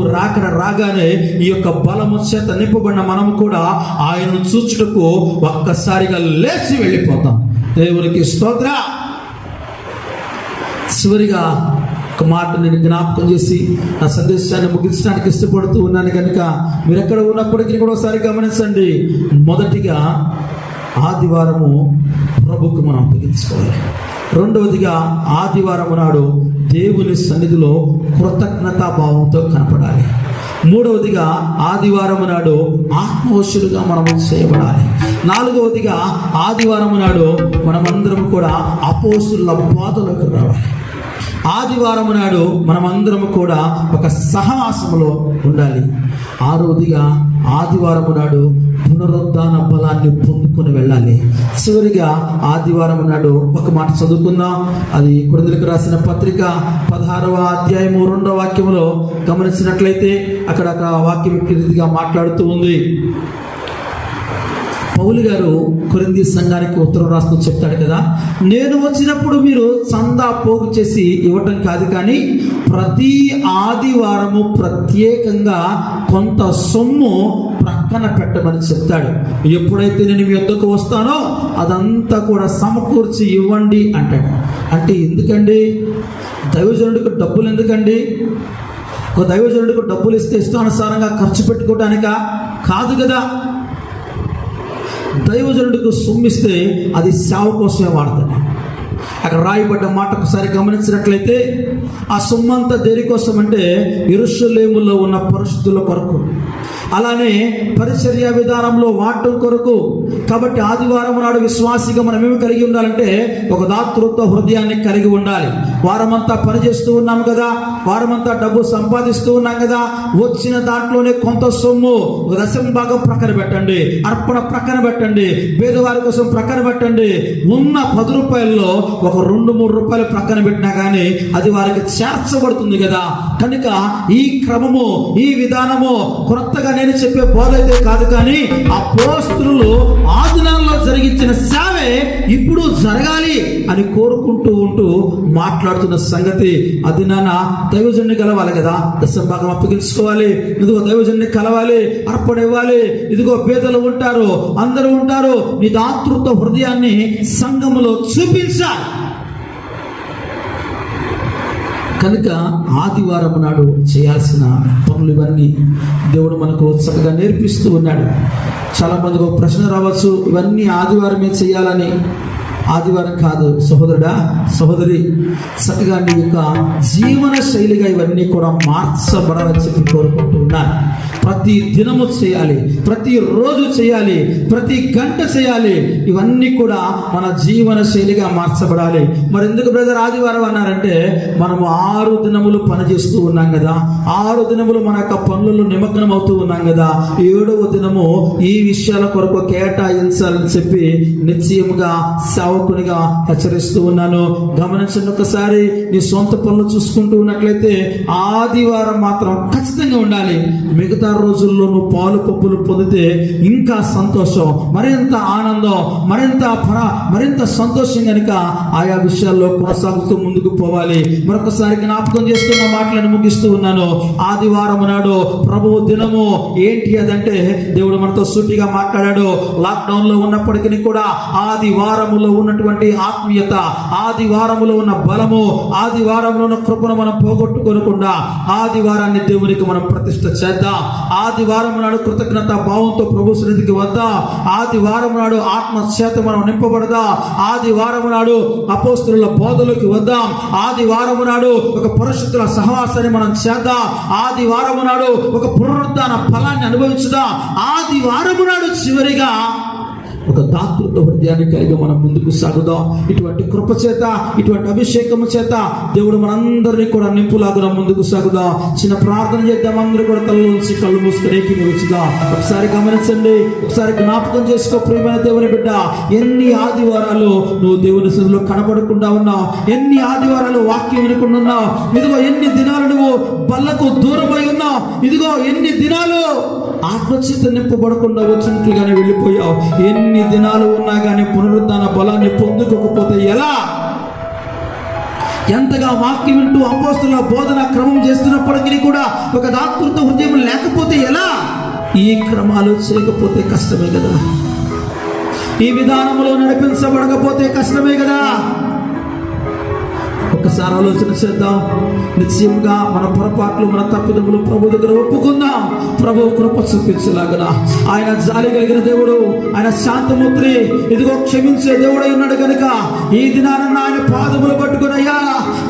రాగానే ఈ యొక్క బలము చేత నింపబడిన మనం కూడా ఆయనను చూచుటకు ఒక్కసారిగా లేచి వెళ్ళిపోతాం. దేవునికి స్తోత్ర. చివరిగా ఒక మాట నేను జ్ఞాపకం చేసి నా సందేశాన్ని ముగించడానికి ఇష్టపడుతూ ఉన్నాను. కనుక మీరు ఎక్కడ ఉన్నప్పటికీ కూడా ఒకసారి గమనించండి. మొదటిగా ఆదివారము ప్రభుకు మనం అప్పగించుకోవాలి. రెండవదిగా ఆదివారం నాడు దేవుని సన్నిధిలో కృతజ్ఞతాభావంతో కనపడాలి. మూడవదిగా ఆదివారం నాడు ఆత్మవశులుగా మనము చేయబడాలి. నాలుగవదిగా ఆదివారం నాడు మనమందరం కూడా అపోస్తుల బోధలకు రావాలి. ఆదివారం నాడు మనమందరం కూడా ఒక సహవాసములో ఉండాలి. ఆరవదిగా ఆదివారం నాడు పునరుద్ధాన బలాన్ని పొందుకొని వెళ్ళాలి. చివరిగా ఆదివారం నాడు ఒక మాట చదువుకుందాం. అది కొరింథీయులకు రాసిన పత్రిక 16వ అధ్యాయము 2వ వాక్యములో గమనించినట్లయితే అక్కడ ఒక వాక్యం రీతిగా మాట్లాడుతూ ఉంది. పౌలు గారు కొరింథీ సంఘానికి ఉత్తరం రాస్తూ చెప్తాడు కదా, నేను వచ్చినప్పుడు మీరు చందా పోగు చేసి ఇవ్వటం కాదు, కానీ ప్రతి ఆదివారము ప్రత్యేకంగా కొంత సొమ్ము ప్రక్కన పెట్టమని చెప్తాడు. ఎప్పుడైతే నేను మీ వద్దకు వస్తానో అదంతా కూడా సమకూర్చి ఇవ్వండి అంటాడు. అంటే ఎందుకండి? దైవజనుడికి డబ్బులు ఎందుకండి? ఒక దైవజనుడికి డబ్బులు ఇస్తే ఇష్టానుసారంగా ఖర్చు పెట్టుకోవడానికా? కాదు కదా. దైవజనుడికి సొమ్మిస్తే అది సేవ కోసమే వాడతాడు. అక్కడ రాయబడ్డ మాట ఒకసారి గమనించినట్లయితే ఆ సొమ్మంతా దేనికోసం అంటే యెరూషలేములో ఉన్న పరిశుద్ధుల కొరకు, అలానే పరిచర్య విధానంలో వాడటం కొరకు. కాబట్టి ఆదివారం నాడు విశ్వాసిగా మనం ఏమి కలిగి ఉండాలంటే ఒక దాతృత్వ హృదయాన్ని కలిగి ఉండాలి. వారమంతా పనిచేస్తూ ఉన్నాం కదా, వారమంతా డబ్బు సంపాదిస్తూ ఉన్నాం కదా, వచ్చిన దాంట్లోనే కొంత సొమ్ము, ఒక దశమ భాగం ప్రక్కన పెట్టండి, అర్పణ ప్రక్కన పెట్టండి, పేదవారి కోసం ప్రక్కన పెట్టండి. ఉన్న 10 రూపాయల్లో ఒక 2-3 రూపాయలు ప్రక్కన పెట్టినా కానీ అది వారికి చేర్చబడుతుంది కదా. కనుక ఈ క్రమము, ఈ విధానము కొత్తగా నేను చెప్పే బోధ అయితే కాదు, కానీ అపోస్తలులు ఆ దినాల్లో జరిగించిన సేవే ఇప్పుడు జరగాలి అని కోరుకుంటూ ఉంటూ మాట్లాడుతున్న సంగతి. అది నాన్న దైవజనుని కలవాలి కదా, దశమ భాగం అప్పగించుకోవాలి, ఇదిగో దైవజనుని కలవాలి, అర్పణ ఇవ్వాలి, ఇదిగో పేదలు ఉంటారు, అందరూ ఉంటారు. నీ దాతృత్వ హృదయాన్ని సంఘములో చూపించాలి. కనుక ఆదివారం నాడు చేయాల్సిన పనులు ఇవన్నీ దేవుడు మనకు చక్కగా నేర్పిస్తూ ఉన్నాడు. చాలా మందికి ఒక ప్రశ్న రావచ్చు, ఇవన్నీ ఆదివారమే చేయాలని. ఆదివారం కాదు సహోదరుడా, సహోదరి, చక్కగా నీ యొక్క జీవన శైలిగా ఇవన్నీ కూడా మార్చబడాలని చెప్పి కోరుకుంటున్నాను. ప్రతి దినము చేయాలి, ప్రతి రోజు చేయాలి, ప్రతి గంట చేయాలి. ఇవన్నీ కూడా మన జీవన శైలిగా మార్చబడాలి. మరి ఎందుకు బ్రదర్ ఆదివారం అన్నారంటే, మనము 6 దినములు పని చేస్తూ ఉన్నాం కదా, 6 దినములు మన యొక్క పనులలో నిమగ్నం అవుతూ ఉన్నాం కదా, 7వ దినము ఈ విషయాల కొరకు కేటాయించాలని చెప్పి నిశ్చయముగా సేవ సేవకునిగా హెచ్చరిస్తూ ఉన్నాను. గమనించండి, ఒకసారి నీ సొంత పనులు చూసుకుంటూ ఉన్నట్లయితే ఆదివారం మాత్రం ఖచ్చితంగా ఉండాలి. మిగతా రోజుల్లో నువ్వు పాలు పప్పులు పొందితే ఇంకా సంతోషం, మరింత ఆనందం, మరింత సంతోషం కనుక ఆయా విషయాల్లో కొనసాగుతూ ముందుకు పోవాలి. మరొకసారి జ్ఞాపకం చేస్తున్న మాటలను ముగిస్తూ ఉన్నాను. ఆదివారం నాడు ప్రభువు దినము ఏంటి అదంటే, దేవుడు మనతో సూటిగా మాట్లాడాడు. లాక్డౌన్ లో ఉన్నప్పటికీ కూడా ఆదివారములో ఉన్నటువంటి ఆత్మీయత, ఆదివారములో ఉన్న బలము, ఆదివారంలో ఉన్న కృపను మనం పోగొట్టుకోకుండా ఆదివారాన్ని దేవునికి మనం ప్రతిష్ఠ చేద్దాం. ఆదివారం నాడు కృతజ్ఞత భావంతో ప్రభు సన్నిధికి వద్దాం. ఆదివారం నాడు ఆత్మ చేత మనం నింపబడదాం. ఆదివారం నాడు అపోస్తలుల బోధలోకి వద్దాం. ఆదివారం నాడు ఒక పరిశుద్ధుల సహవాసాన్ని మనం చేద్దాం. ఆదివారం నాడు ఒక పునరుద్ధాన ఫలాన్ని అనుభవించుదాం. ఆదివారం నాడు చివరిగా ఒక దాతృత్వ హృదయాన్ని కలిగి మనం ముందుకు సాగుదాం. ఇటువంటి కృప చేత, ఇటువంటి అభిషేకము చేత దేవుడు మనందరినీ కూడా నింపులాగా ముందుకు సాగుదాం. చిన్న ప్రార్థన చేద్దాం. అందరూ కూడా తలలో ఉంచి కళ్ళు మూసుకొని ఏకీభవించుదాం. ఒకసారి గమనించండి, ఒకసారి జ్ఞాపకం చేసుకో ప్రియమైన దేవుని బిడ్డ. ఎన్ని ఆదివారాలు నువ్వు దేవుని సన్నిధిలో కనబడకుండా ఉన్నావు, ఎన్ని ఆదివారాలు వాక్యం వినకుండా ఉన్నావు. ఇదిగో ఎన్ని దినాలు నువ్వు బల్లకు దూరమై ఉన్నావు. ఇదిగో ఎన్ని దినాలు ఆత్మచేత నింపబడకుండా వచ్చినట్లుగానే వెళ్ళిపోయావు. ఎన్ని దినాలు ఉన్నా కానీ పునరుద్ధాన బలాన్ని పొందుకోకపోతే ఎలా? ఎంతగా వాక్యం వింటూ అపోస్తలుల బోధన క్రమం చేస్తున్నప్పటికీ కూడా ఒక దాతృత్వ హృదయం లేకపోతే ఎలా? ఈ క్రమాలు చేయకపోతే కష్టమే కదా. ఈ విధానంలో నడిపించబడకపోతే కష్టమే కదా. ఒకసారి ఆలోచన చేద్దాం. నిశ్చయంగా మన పొరపాట్లు, మన తప్పిదములు ప్రభు దగ్గర ఒప్పుకుందాం. ప్రభు కృప చూపించలాగన ఆయన జాలి కలిగిన దేవుడు, ఆయన శాంతమూర్తి, ఇదిగో క్షమించే దేవుడై ఉన్నాడు కనుక ఈ దినాన ఆయన పాదములు పట్టుకుని, అయ్యా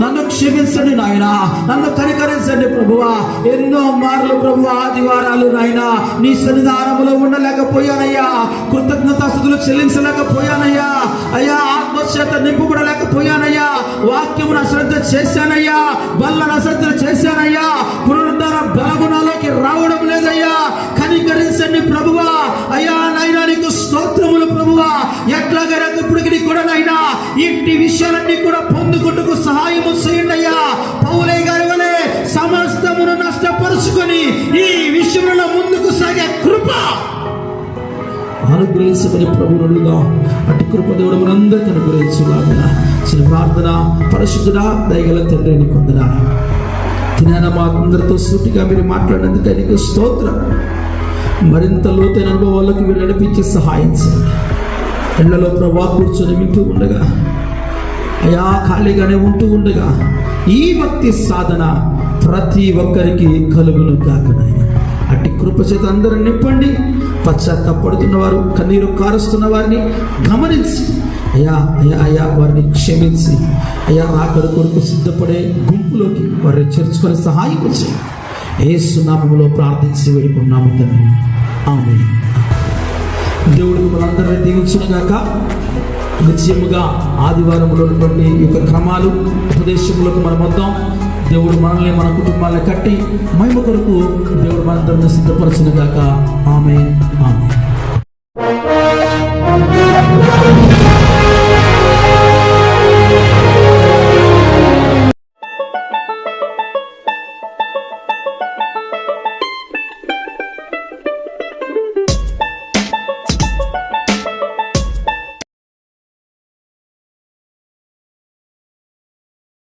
నన్ను క్షమించండి నాయన, నన్ను కనికరించండి ప్రభువా. ఎన్నో మార్లు ప్రభు ఆదివారాలు నాయన నీ సన్నిధానములో ఉండలేకపోయానయ్యా, కృతజ్ఞతాస్తుతులు చెల్లించలేకపోయానయ్యా, అయ్యా ఆత్మచేత నింపబడలేకపోయానయ్యా, వాక్యమును అశ్రద్ధ చేశానయ్యా, బల్లను అశ్రద్ధ చేశానయ్యా, పునరుద్ధరణ బలము నాలోకి రావడం లేదయ్యా, కనికరించండి ప్రభువా. అయ్యా నాయనా నీకు స్తోత్రములు ప్రభువా. ఎట్లాగైనా ఇప్పటికి కూడా నాయనా ఇంటి విషయాలన్నీ కూడా పొందుకుంటూ సహాయము చేయండి అయ్యా. పౌలే గారి వలె సమస్తమును నష్టపరుచుకొని ఈ విషయంలో ముందుకు సాగే కృప అనుగ్రహించమని ప్రభువును అడుగుదాం. అటు కృప దేవుడు మనందరికీ అనుగ్రహించులాగా. చిన్న ప్రార్థన. పరిశుద్ధుడా దయగల తండ్రి నీకు వందనాలు. దినాన మా అందరితో సూటిగా మీరు మాట్లాడినందుకు నీకు స్తోత్రం. మరింత లోతైన అనుభవాలకు మీరు నడిపించి సహాయం చేయండి. ఇళ్లలో ప్రభా కూర్చొని వింటూ ఉండగా, అయా ఖాళీగానే ఉంటూ ఉండగా ఈ భక్తి సాధన ప్రతి ఒక్కరికి కలుగును కాకనాయన. అట్టి కృప చేత అందరూ నింపండి. పశ్చాత్తాపడుతున్న వారు, కన్నీరు కారుస్తున్న వారిని గమనించి అయ్యా అయ్యా అయ్యా వారిని క్షమించి అయ్యా ఆఖరి కొరకు సిద్ధపడే గుంపులోకి వారిని చేర్చుకొని సహాయం చేయండి. యేసు నామములో ప్రార్థించి వేడుకున్నాము తండ్రి, ఆమేన్. దేవుడు మనందరినీ దీవించునుగాక. నిశ్చయముగా ఆదివారంలో ఉన్నటువంటి ఈ యొక్క క్రమాలు, ఉపదేశములకు మనం వద్దాం. దేవుడు మనల్ని, మన కుటుంబాలను కట్టి మహిమ కొరకు దేవుడు మనందరిని సిద్ధపరచునుగాక. ఆమేన్.